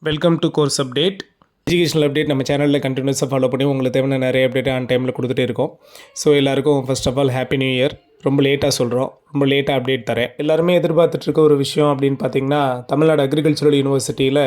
Welcome to course update. Educational update நம்ம சேனலில் கண்டினியூஸாக ஃபாலோ பண்ணி உங்களுக்கு தேவையான நிறைய அப்டேட் ஆன் டைமில் கொடுத்துட்டே இருக்கோம். ஸோ எல்லாருக்கும் first of all happy new year. ரொம்ப லேட்டாக சொல்கிறோம், ரொம்ப லேட்டாக அப்டேட் தரேன். எல்லாருமே எதிர்பார்த்துட்ருக்க ஒரு விஷயம் அப்படின்னு பார்த்தீங்கன்னா, தமிழ்நாடு அக்ரிகல்ச்சரல் யூனிவர்சிட்டியில்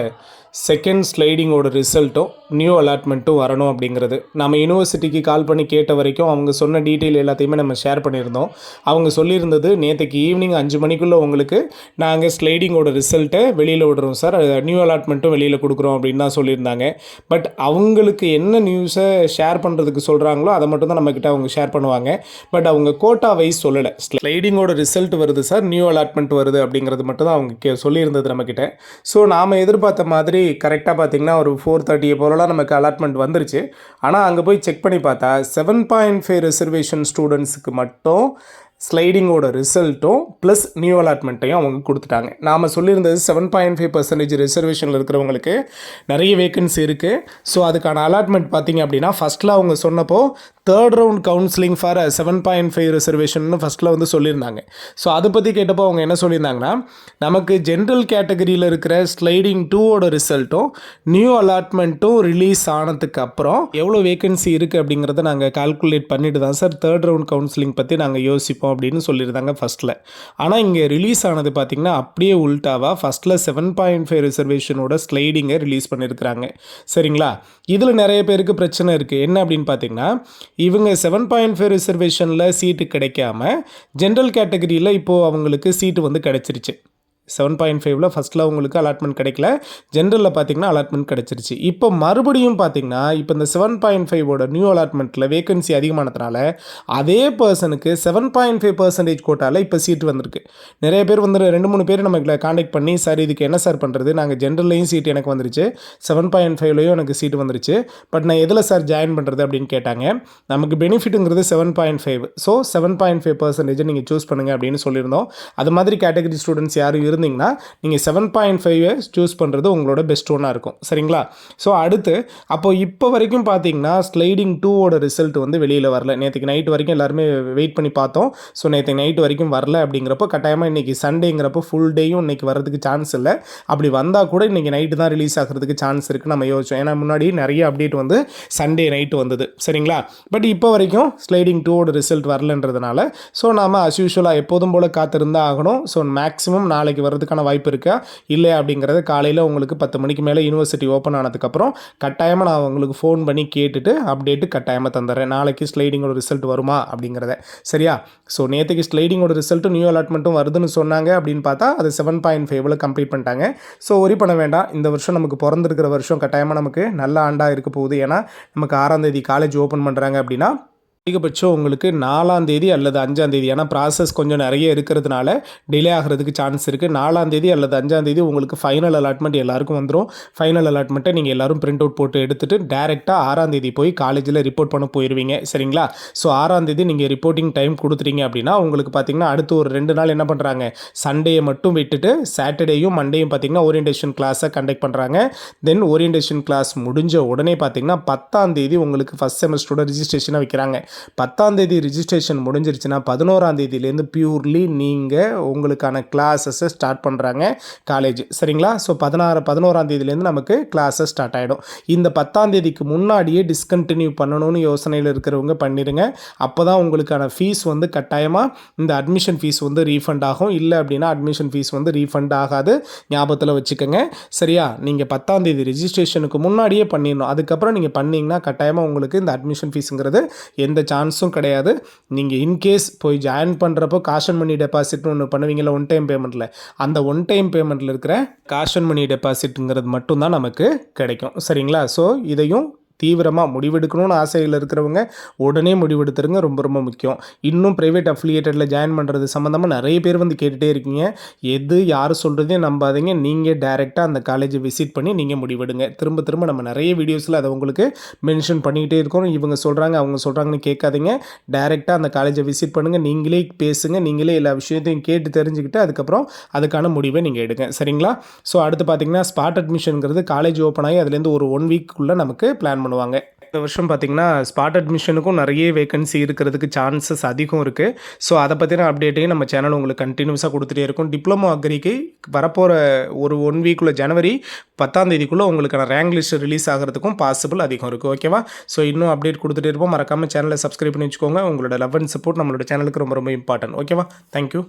செகண்ட் ஸ்லைடிங்கோட ரிசல்ட்டும் நியூ அலாட்மெண்ட்டும் வரணும் அப்படிங்கிறது. நம்ம யூனிவர்சிட்டிக்கு கால் பண்ணி கேட்ட வரைக்கும் அவங்க சொன்ன டீட்டெயில் எல்லாத்தையுமே நம்ம ஷேர் பண்ணியிருந்தோம். அவங்க சொல்லியிருந்தது நேற்றுக்கு ஈவினிங் 5 மணிக்குள்ளே உங்களுக்கு நாங்கள் ஸ்லைடிங்கோட ரிசல்ட்டை வெளியில் விடுறோம் சார், நியூ அலாட்மெண்ட்டும் வெளியில் கொடுக்குறோம் அப்படின்னு தான் சொல்லியிருந்தாங்க. பட் அவங்களுக்கு என்ன நியூஸை ஷேர் பண்ணுறதுக்கு சொல்கிறாங்களோ அதை மட்டும் தான் நம்மக்கிட்ட அவங்க ஷேர் பண்ணுவாங்க. பட் அவங்க கோட்டா வைஸ் சொல்லலை. ஸ்லைடிங்கோட ரிசல்ட் வருது சார், நியூ அலாட்மெண்ட் வருது அப்படிங்கிறது மட்டும் தான் அவங்க சொல்லியிருந்தது நம்மக்கிட்ட. ஸோ நாம் எதிர்பார்த்த மாதிரி கரெக்டாக பார்த்திங்கன்னா ஒரு 4:30 போலலாம் நமக்கு அலாட்மெண்ட் வந்துருச்சு. ஆனால் அங்கே போய் செக் பண்ணி பார்த்தா 7.5 ரிசர்வேஷன் ஸ்டூடெண்ட்ஸுக்கு மட்டும் ஸ்லைடிங்கோட ரிசல்ட்டும் ப்ளஸ் நியூ அலாட்மெண்ட்டையும் அவங்க கொடுத்துட்டாங்க. நாம் சொல்லியிருந்தது 7.5% ரிசர்வேஷனில் இருக்கிறவங்களுக்கு நிறைய வேக்கன்சி இருக்குது. ஸோ அதுக்கான அலாட்மெண்ட் பார்த்திங்க அப்படின்னா ஃபஸ்ட்டில் அவங்க சொன்னப்போ third round counselling for 7.5 reservation ஃபஸ்ட்டில் வந்து சொல்லியிருந்தாங்க. ஸோ அதை பற்றி கேட்டப்போ அவங்க என்ன சொல்லியிருந்தாங்கன்னா, நமக்கு ஜென்ரல் கேட்டகரியில் இருக்கிற ஸ்லைடிங் 2ஓட ரிசல்ட்டும் நியூ அலாட்மெண்ட்டும் ரிலீஸ் ஆனதுக்கு அப்புறம் எவ்வளோ வேக்கன்சி இருக்குது அப்படிங்கிறத நாங்கள் கால்குலேட் பண்ணிட்டு தான் சார் தேர்ட் ரவுண்ட் கவுன்சிலிங் பற்றி நாங்கள் யோசிப்போம் அப்படின்னு சொல்லியிருந்தாங்க ஃபஸ்ட்டில். ஆனால் இங்கே ரிலீஸ் ஆனது பார்த்திங்கன்னா அப்படியே உல்டாவாக ஃபஸ்ட்டில் 7.5 ரிசர்வேஷனோட ஸ்லைடிங்கை ரிலீஸ் பண்ணியிருக்கிறாங்க. சரிங்களா? இதில் நிறைய பேருக்கு பிரச்சனை இருக்குது. என்ன அப்படின்னு பார்த்தீங்கன்னா, இவங்க 7.5 ரிசர்வேஷனில் சீட்டு கிடைக்காம ஜென்ரல் கேட்டகரியில் இப்போது அவங்களுக்கு சீட்டு வந்து கிடச்சிருச்சு. 7.5ல் ஃபஸ்ட்டில் அவங்களுக்கு அலாட்மெண்ட் கிடைக்கல, ஜென்ரலில் பார்த்திங்கன்னா அலாட்மெண்ட் கிடச்சிருச்சு. இப்போ மறுபடியும் பார்த்திங்கன்னா இப்போ இந்த 7.5ஓட நியூ அலாட்மெண்ட்டில் வேக்கன்சி அதிகமானதுனால அதே பர்சனுக்கு 7.5% கோட்டாவில் இப்போ சீட்டு வந்திருக்கு. நிறைய பேர் வந்து 2-3 பேர் நமக்கு காண்டாக்ட் பண்ணி, சார் இதுக்கு என்ன சார் பண்ணுறது, நாங்கள் ஜென்ரல்லையும் சீட்டு எனக்கு வந்துருச்சு, 7.5லையும் எனக்கு சீட்டு வந்துருச்சு, பட் நான் எதில் சார் ஜாயின் பண்ணுறது அப்படின்னு கேட்டாங்க. நமக்கு பெனிஃபிட்டுங்கிறது 7.5, ஸோ 7.5% நீங்கள் சூஸ் பண்ணுங்கள் அப்படின்னு சொல்லியிருந்தோம். அது மாதிரி கேட்டகரி ஸ்டூடெண்ட்ஸ் யாரும் இருந்தீங்கன்னா நீங்கள் 7.5 சூஸ் பண்ணுறது உங்களோட பெஸ்ட் ஒன்னாக இருக்கும். சரிங்களா? ஸோ அடுத்து இப்போ வரைக்கும் பார்த்தீங்கன்னா ஸ்லைடிங் 2ஓட ரிசல்ட் வந்து வெளியில் வரல. நேற்றுக்கு நைட் வரைக்கும் எல்லாருமே வெயிட் பண்ணி பார்த்தோம். ஸோ நேற்று நைட் வரைக்கும் வரல அப்படிங்கிறப்போ கட்டாயமாக இன்றைக்கி சண்டேங்கிறப்போ ஃபுல் டேயும் இன்றைக்கி வர்றதுக்கு சான்ஸ் இல்லை. அப்படி வந்தால் கூட இன்றைக்கி நைட்டு தான் ரிலீஸ் ஆகிறதுக்கு சான்ஸ் இருக்குன்னு நம்ம யோசிச்சோம். ஏன்னா முன்னாடி நிறைய அப்டேட் வந்து சண்டே நைட்டு வந்தது. சரிங்களா? பட் இப்போ வரைக்கும் ஸ்லைடிங் 2ஓட ரிசல்ட் வரலன்றதுனால ஸோ நாம் அஸ் யூஷுவலாக எப்போதும் போல் காத்திருந்தால் ஆகணும். ஸோ மேக்ஸிமம் நாளைக்கு வரதுக்கான வாய்ப்பு இருக்கா இல்லை அப்படிங்கிறத காலையில் உங்களுக்கு 10 மணிக்கு மேலே யூனிவர்சிட்டி ஓப்பன் ஆனதுக்கப்புறம் கட்டாயமாக நான் உங்களுக்கு ஃபோன் பண்ணி கேட்டுட்டு அப்டேட்டு கட்டாயமாக தந்துடுறேன். நாளைக்கு ஸ்லைடிங்கோட ரிசல்ட் வருமா அப்படிங்கிறத. சரியா? ஸோ நேற்றுக்கு ஸ்லைடிங்கோட ரிசல்ட்டும் நியூ அலாட்மெண்ட்டும் வருதுன்னு சொன்னாங்க அப்படின்னு பார்த்தா அது 7.5 கம்ப்ளீட் பண்ணிட்டாங்க. ஸோ ஒரி பண்ண வேண்டாம். இந்த வருஷம் நமக்கு பிறந்திருக்கிற வருஷம் கட்டாயமாக நமக்கு நல்ல ஆண்டாக இருக்க போகுது. ஏன்னா நமக்கு 6ஆம் தேதி காலேஜ் ஓப்பன் பண்ணுறாங்க அப்படின்னா அதிகபட்சம் உங்களுக்கு 4ஆம் தேதி அல்லது 5ஆம் தேதி, ஏன்னா ப்ராசஸ் கொஞ்சம் நிறைய இருக்கிறதுனால டிலே ஆகிறதுக்கு சான்ஸ் இருக்குது. 4ஆம் தேதி அல்லது 5ஆம் தேதி உங்களுக்கு ஃபைனல் அலாட்மெண்ட் எல்லாருக்கும் வந்துடும். ஃபைனல் அலாட்மெண்ட்டை நீங்கள் எல்லோரும் பிரிண்ட் அவுட் போட்டு எடுத்துகிட்டு டேரெக்டாக 6ஆம் தேதி போய் காலேஜில் ரிப்போர்ட் பண்ண போயிடுவீங்க. சரிங்களா? ஸோ 6ஆம் தேதி நீங்கள் ரிப்போர்ட்டிங் டைம் கொடுத்துட்டீங்க அப்படின்னா உங்களுக்கு பார்த்திங்கன்னா அடுத்து ஒரு 2 நாள் என்ன பண்ணுறாங்க, சண்டேயை மட்டும் விட்டுட்டு சாட்டர்டேயும் மண்டேயும் பார்த்திங்கன்னா ஓரியன்டேஷன் கிளாஸை கண்டக்ட் பண்ணுறாங்க. தென் ஓரியன்டேஷன் கிளாஸ் முடிஞ்ச உடனே பார்த்திங்கன்னா 10ஆம் தேதி உங்களுக்கு ஃபஸ்ட் செமஸ்டரோட ரிஜிஸ்ட்ரேஷனை வைக்கிறாங்க. 10ஆம் தேதி ரிஜிஸ்ட்ரேஷன் முடிஞ்சிருச்சுன்னா 11ஆம் தேதியிலேருந்து பியூர்லி நீங்கள் உங்களுக்கான கிளாஸஸை ஸ்டார்ட் பண்ணுறாங்க காலேஜ். சரிங்களா? ஸோ 11ஆம் தேதியிலேருந்து நமக்கு கிளாஸஸ் ஸ்டார்ட் ஆகிடும். இந்த 10ஆம் தேதிக்கு முன்னாடியே டிஸ்கண்டினியூ பண்ணணும்னு யோசனையில் இருக்கிறவங்க பண்ணிடுங்க. அப்போ தான் உங்களுக்கான ஃபீஸ் வந்து கட்டாயமாக இந்த அட்மிஷன் ஃபீஸ் வந்து ரீஃபண்ட் ஆகும். இல்லை அப்படின்னா அட்மிஷன் ஃபீஸ் வந்து ரீஃபண்ட் ஆகாது. ஞாபகத்தில் வச்சுக்கோங்க. சரியா? நீங்கள் 10ஆம் தேதி ரிஜிஸ்ட்ரேஷனுக்கு முன்னாடியே பண்ணிடணும். அதுக்கப்புறம் நீங்கள் பண்ணிங்கன்னா கட்டாயமாக உங்களுக்கு இந்த அட்மிஷன் ஃபீஸுங்கிறது எந்த சான்ஸும் கிடையாது. நீங்கள் இன்கேஸ் போய் ஜாயின் பண்ணுறப்போ காஷன் மணி டெபாசிட்னு ஒன்று பண்ணுவீங்களா ஒன் டைம் பேமெண்ட்டில், அந்த ஒன் டைம் பேமெண்ட்டில் இருக்கிற காஷன் மணி டெபாசிட்டுங்கிறது மட்டும்தான் நமக்கு கிடைக்கும். சரிங்களா? ஸோ இதையும் தீவிரமாக முடிவெடுக்கணும்னு ஆசையில் இருக்கிறவங்க உடனே முடிவெடுத்துருங்க. ரொம்ப ரொம்ப முக்கியம். இன்னும் ப்ரைவேட் அஃபிலியேட்டடில் ஜாயின் பண்ணுறது சம்மந்தமாக நிறைய பேர் வந்து கேட்டுகிட்டே இருக்கீங்க. எது யார் சொல்கிறதையும் நம்பாதீங்க. நீங்கள் டைரெக்டாக அந்த காலேஜை விசிட் பண்ணி நீங்கள் முடிவெடுங்க. திரும்ப திரும்ப நம்ம நிறைய வீடியோஸில் அதை உங்களுக்கு மென்ஷன் பண்ணிக்கிட்டே இருக்கோம். இவங்க சொல்கிறாங்க அவங்க சொல்கிறாங்கன்னு கேட்காதீங்க. டைரெக்டாக அந்த காலேஜை விசிட் பண்ணுங்கள். நீங்களே பேசுங்க. நீங்களே எல்லா விஷயத்தையும் கேட்டு தெரிஞ்சுக்கிட்டு அதுக்கப்புறம் அதுக்கான முடிவை நீங்கள் எடுங்க. சரிங்களா? ஸோ அடுத்து பார்த்தீங்கன்னா ஸ்பாட் அட்மிஷனுங்கிறது காலேஜ் ஓப்பன் ஆகி அதுலேருந்து ஒரு 1 வீக்குள்ளே நமக்கு பிளான் பண்ணுவாங்க. இந்த வருஷம் பார்த்தீங்கன்னா, ஸ்பாட் அட்மிஷனுக்கும் நிறைய வேகன்சி இருக்கிறதுக்கு சான்சஸ் அதிகம் இருக்குது. ஸோ அதை பற்றின அப்டேட்டையும் நம்ம சேனல் உங்களுக்கு கண்டினியூஸாக கொடுத்துட்டே இருக்கும். டிப்ளமோ அக்ரிக்கு வரப்போகிற ஒரு 1 வீக்குள்ள ஜனவரி 10ஆம் தேதிக்குள்ளே உங்களுக்கான ரேங்க் லிஸ்ட் ரிலீஸ் ஆகிறதுக்கும் பாசிபிள் அதிகம் இருக்குது. ஓகேவா? ஸோ இன்னும் அப்டேட் கொடுத்துட்டே இருப்போம். மறக்காமல் சேனலை சப்ஸ்கிரைப் பண்ணி வச்சுக்கோங்க. உங்களோட லவ் அண்ட் சப்போர்ட் நம்மளோட சேனலுக்கு ரொம்ப ரொம்ப இம்பார்ட்டன்ட். ஓகேவா? தேங்க்யூ.